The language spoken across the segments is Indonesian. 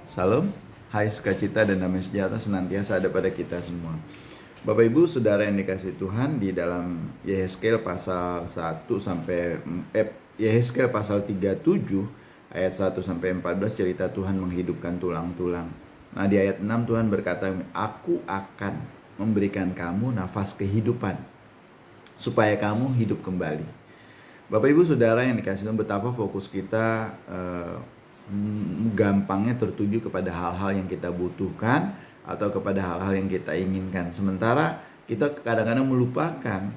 Salam, hai sukacita dan damai sejahtera senantiasa ada pada kita semua. Bapak Ibu, Saudara yang dikasihi Tuhan, di dalam Yehezkel pasal 1 sampai Yehezkel pasal 37 ayat 1 sampai 14 cerita Tuhan menghidupkan tulang-tulang. Nah, di ayat 6 Tuhan berkata, "Aku akan memberikan kamu nafas kehidupan supaya kamu hidup kembali." Bapak Ibu Saudara yang dikasihi Tuhan, betapa fokus kita gampangnya tertuju kepada hal-hal yang kita butuhkan atau kepada hal-hal yang kita inginkan. Sementara kita kadang-kadang melupakan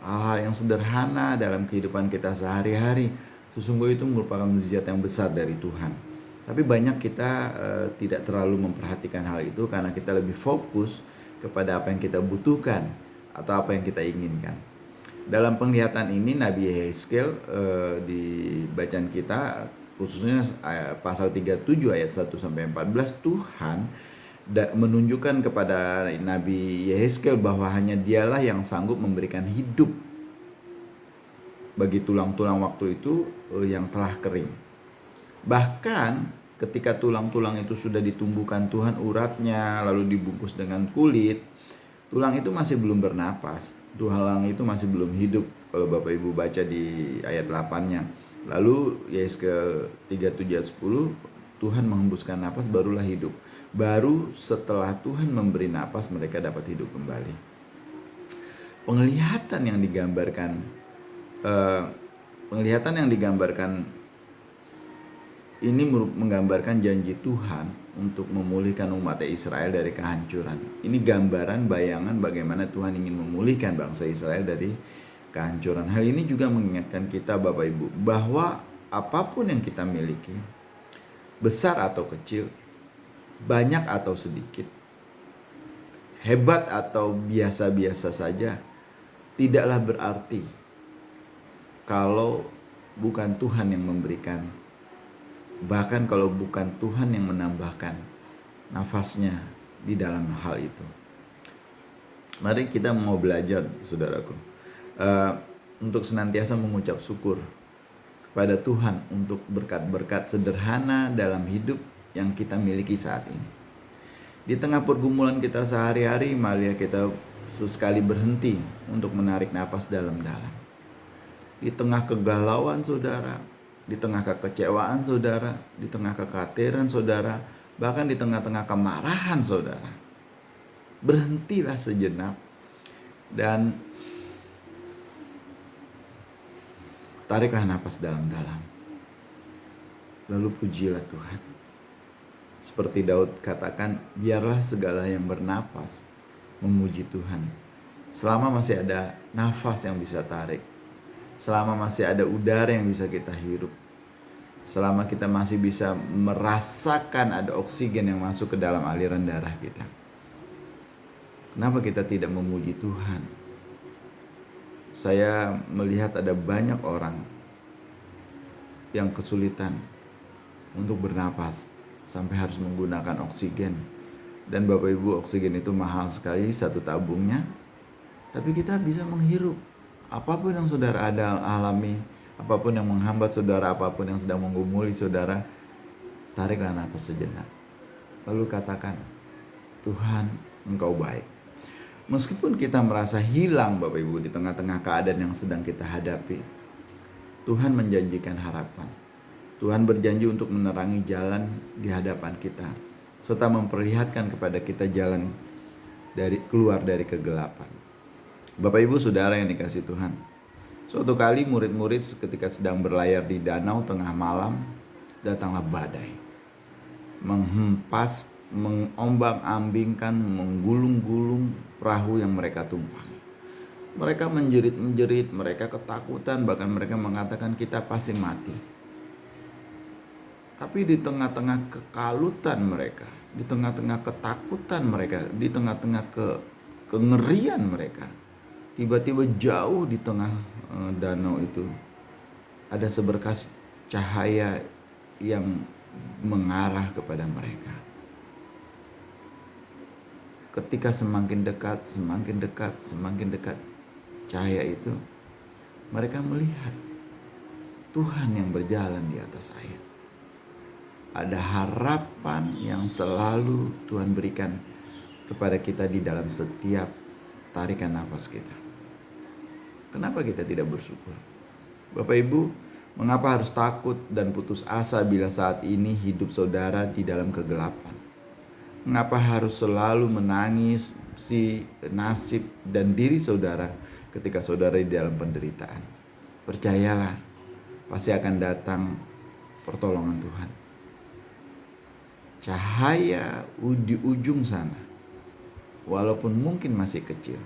hal-hal yang sederhana dalam kehidupan kita sehari-hari. Sesungguhnya itu merupakan mukjizat yang besar dari Tuhan. Tapi banyak kita tidak terlalu memperhatikan hal itu karena kita lebih fokus kepada apa yang kita butuhkan atau apa yang kita inginkan. Dalam penglihatan ini Nabi Yehezkel di bacaan kita khususnya pasal 37 ayat 1 sampai 14, Tuhan menunjukkan kepada Nabi Yehezkel bahwa hanya dialah yang sanggup memberikan hidup bagi tulang-tulang waktu itu yang telah kering. Bahkan ketika tulang-tulang itu sudah ditumbuhkan Tuhan uratnya lalu dibungkus dengan kulit, tulang itu masih belum bernapas. Tulang itu masih belum hidup. Kalau Bapak Ibu baca di ayat 8-nya. Lalu Yehezkel 37 ayat 10, Tuhan menghembuskan napas barulah hidup. Baru setelah Tuhan memberi napas mereka dapat hidup kembali. Penglihatan yang digambarkan ini menggambarkan janji Tuhan untuk memulihkan umat Israel dari kehancuran. Ini gambaran bayangan bagaimana Tuhan ingin memulihkan bangsa Israel dari kehancuran. Hal ini juga mengingatkan kita Bapak Ibu bahwa apapun yang kita miliki, besar atau kecil, banyak atau sedikit, hebat atau biasa-biasa saja, tidaklah berarti kalau bukan Tuhan yang memberikan. Bahkan kalau bukan Tuhan yang menambahkan nafasnya di dalam hal itu. Mari kita mau belajar, saudaraku, untuk senantiasa mengucap syukur kepada Tuhan untuk berkat-berkat sederhana dalam hidup yang kita miliki saat ini. Di tengah pergumulan kita sehari-hari, malah kita sesekali berhenti untuk menarik napas dalam-dalam. Di tengah kegalauan saudara, di tengah kekecewaan saudara, di tengah kekhawatiran saudara, bahkan di tengah-tengah kemarahan saudara, berhentilah sejenak dan tariklah napas dalam-dalam. Lalu pujilah Tuhan. Seperti Daud katakan, biarlah segala yang bernapas memuji Tuhan. Selama masih ada nafas yang bisa tarik, selama masih ada udara yang bisa kita hirup, selama kita masih bisa merasakan ada oksigen yang masuk ke dalam aliran darah kita, kenapa kita tidak memuji Tuhan? Saya melihat ada banyak orang yang kesulitan untuk bernapas sampai harus menggunakan oksigen. Dan Bapak Ibu, oksigen itu mahal sekali satu tabungnya. Tapi kita bisa menghirup. Apapun yang saudara ada alami, apapun yang menghambat saudara, apapun yang sedang menggumuli saudara, tariklah napas sejenak. Lalu katakan, Tuhan, Engkau baik. Meskipun kita merasa hilang Bapak Ibu di tengah-tengah keadaan yang sedang kita hadapi, Tuhan menjanjikan harapan. Tuhan berjanji untuk menerangi jalan di hadapan kita, serta memperlihatkan kepada kita jalan keluar dari kegelapan. Bapak Ibu Saudara yang dikasihi Tuhan, suatu kali murid-murid ketika sedang berlayar di danau tengah malam, datanglah badai, menghempas, mengombang-ambingkan, menggulung-gulung perahu yang mereka tumpangi. Mereka menjerit-menjerit, mereka ketakutan, bahkan mereka mengatakan kita pasti mati. Tapi di tengah-tengah kekalutan mereka, di tengah-tengah ketakutan mereka, di tengah-tengah kengerian mereka, tiba-tiba jauh di tengah danau itu ada seberkas cahaya yang mengarah kepada mereka. Ketika semakin dekat, semakin dekat, semakin dekat cahaya itu, mereka melihat Tuhan yang berjalan di atas air. ada harapan yang selalu Tuhan berikan kepada kita di dalam setiap tarikan nafas kita. Kenapa kita tidak bersyukur? Bapak Ibu, mengapa harus takut dan putus asa bila saat ini hidup saudara di dalam kegelapan? Mengapa harus selalu menangis si nasib dan diri saudara ketika saudara di dalam penderitaan? Percayalah, pasti akan datang pertolongan Tuhan. Cahaya di ujung sana, walaupun mungkin masih kecil,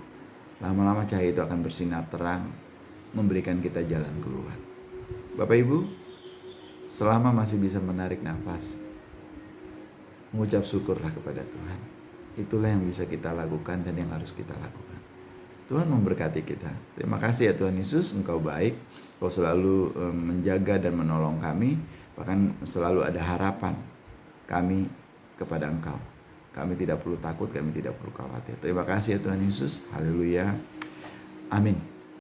lama-lama cahaya itu akan bersinar terang, memberikan kita jalan keluar. Bapak Ibu, selama masih bisa menarik nafas, mengucap syukurlah kepada Tuhan. Itulah yang bisa kita lakukan dan yang harus kita lakukan. Tuhan memberkati kita. Terima kasih ya Tuhan Yesus, Engkau baik. Engkau selalu menjaga dan menolong kami. Bahkan selalu ada harapan kami kepada Engkau. Kami tidak perlu takut, kami tidak perlu khawatir. Terima kasih ya Tuhan Yesus. Haleluya. Amin.